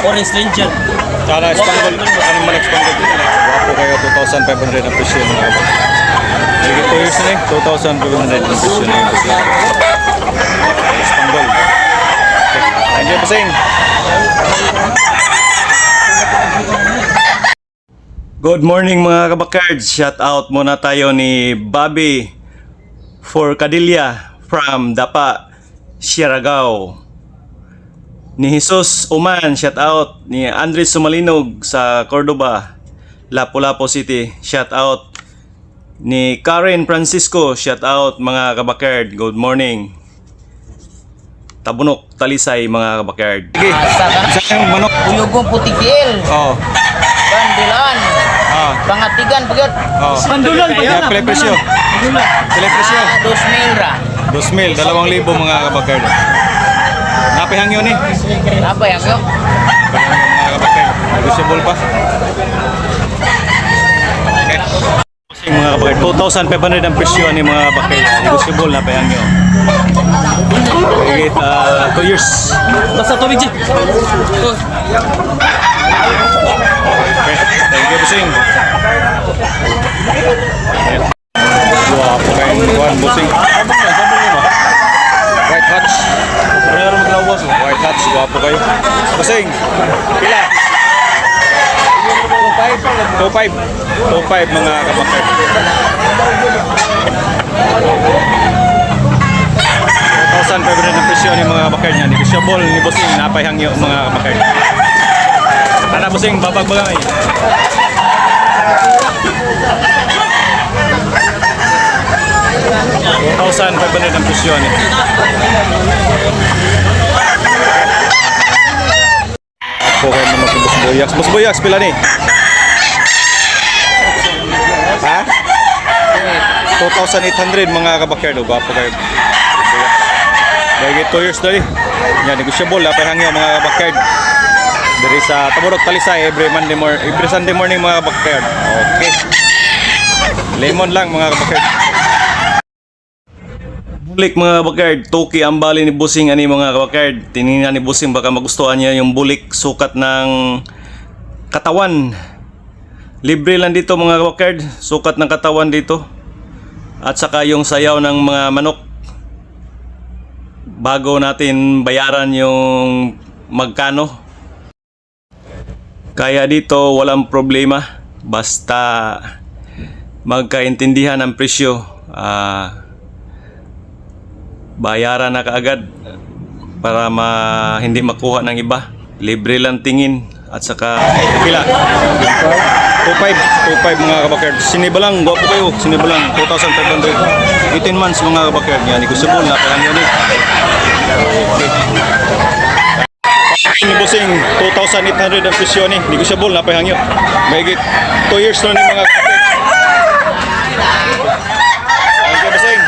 Orange Ranger. Sana Spangled, ano man Spangled. Wapo kayo, 2,500 ang presyo mga kabak. Sige, 2 years na 2,500 ang presyo na yung busing. Spangled. Okay. Thank you, busing. Good morning mga kabakards. Shout out muna tayo ni Bobby Forcadilla from Dapa, Siargao. Ni Jesus Uman, shout out. Ni Andres Sumalinog sa Cordoba, Lapu-Lapu City, shout out. Ni Karen Francisco, shout out mga kabakard. Good morning. Tabunok, Talisay mga kabakard. Sige, saan manok? Uyugong Putigil. Oh. Bandilan. Pangatigan pagyot. Oh. Bandulan pa yan. Pile presyo. Pile presyo. 2,000 ra. 2,000, 2,000 mga kabakard. Napihangyo ni. Apa yang yo? Mga kabakard. Negotiable pa. Okay. Mga kabakard, 2,500 ang presyo ni mga kabakard. Negotiable na pihangyo. Higit 2 years. Basta tubig ji. Okay. Thank you, busing. Wah, pakain kuan busing. White Hatch. White Hatch, guwapo kayo. Busing. Pila? 2,500 mga kabakard. 2,500 ang presyo ni mga kabakard niya. Negotiable ni busing, napayhangyo mga kabakard. Ana busing, babag-bagay. 2,500 ang presyo ni. Ako kayo naman si Boss Boyax. Boss Boyax, pila ni? Ha? 2,800 mga kabakard. Gwapo kayo. Dahil 2 years dali. Yan, negotiable. Napayhangyo mga kabakard. Dari sa Tabunok, Talisay, every Sunday morning mga kabakard. Okay. Lemon lang mga kabakard. Bulik mga kabakard, Toki ang bali ni busing ani mga kabakard. Tiningnan ni busing baka magustuhan niya yung bulik sukat ng katawan. Libre lang dito mga kabakard, sukat ng katawan dito. At saka yung sayaw ng mga manok. Bago natin bayaran yung magkano. Kaya dito walang problema, basta magkaintindihan ang presyo, bayaran na kaagad para hindi makuha ng iba. Libre lang tingin at saka pila 2,500 mga kabakard. Sinibalang, gwapo kayo, sinibalang 2,500, 18 months mga kabakard. Yan, negotiable na kaya yun eh. Ni busing 2,800 ang presyo ni, negotiable na pahangyo. Mahigit 2 years na ni mga kapatid. Thank you busing.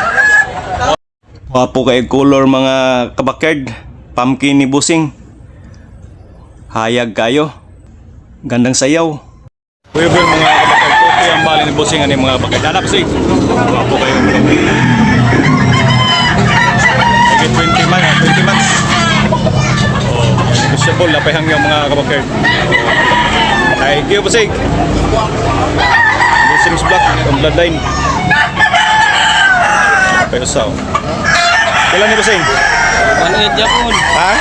Wapo kay color mga kabakard, pumpkin ni busing. Hayag kayo. Gandang sayaw. Kuya mga kabakard, okay ang bali ni busing ani mga kabakard. Anak busing. Wapo kayo. Mahigit 20 months. Negotiable na pahangyo mga kabakard. Thank you busing. Busing's black from bloodline. Pesaw. Kailan ni busing? 1,800 yapon. Ha?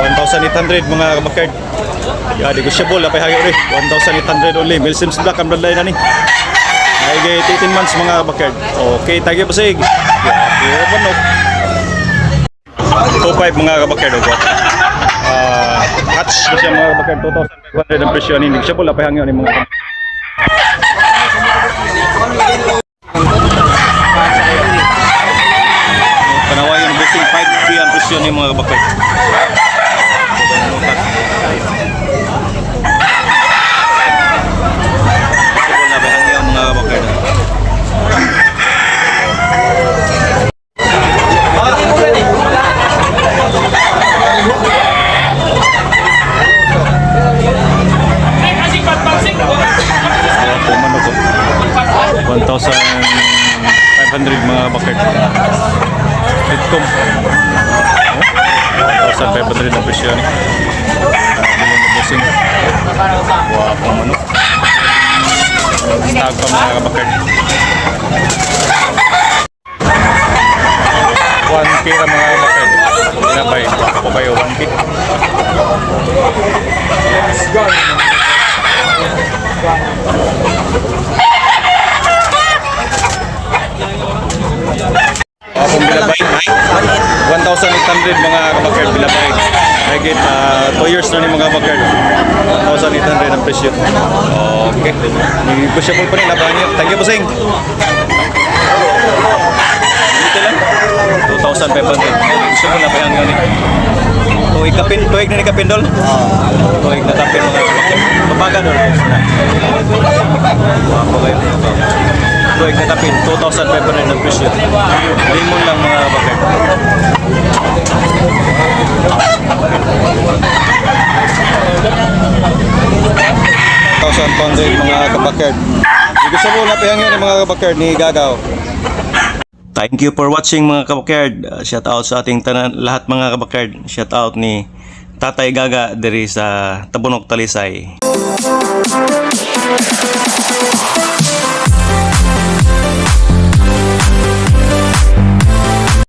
1,800 mga kabakard. Yeah, negotiable na pahangyo rin. 1,800 only. Milsim's black ang bloodline na ni. Mahigit 18 months mga kabakard. Okay, thank you busing. Yeah, manok. 2,500 mga kabakard. Hatch siya mga kabakard, 2,500 ang presyo ni. Negotiable na pahangyo ni mga kabakard. Panaway yung busing 5K ang presyo ni mga kabakard. Negotiable na pahangyo mga kabakard. mga bakit. Sitcom. 1,500 presyo ni. Bilhin na bossing. Wapong manok. Stag pa mga kabakard. 1K ra mga kabakard. Pinabay. Ako kayo 1K. Akong bilabay, 1,800 mga kabakard bilabay. Higit 2 years na ni mga kabakard. 1,800 ang presyo. Okay. Negotiable pa rin, labahan niyo. Thank you, Bossing. Dito lang. 2,500. Negotiable na pa yan yun. Tuig na ni Kapindol? Tuig na kapin mga kabakard. Babaga doon. Wako kayo. Tuig na kapin, 2,500 ang presyo. Limon lang mga kabakard. Mga kabakard. Gusto mo napihang yun mga kabakard ni Gagaw. Thank you for watching mga kabakard. Shout out sa ating lahat mga kabakard. Shout out ni Tatay Gaga diri sa Tabunok, Talisay.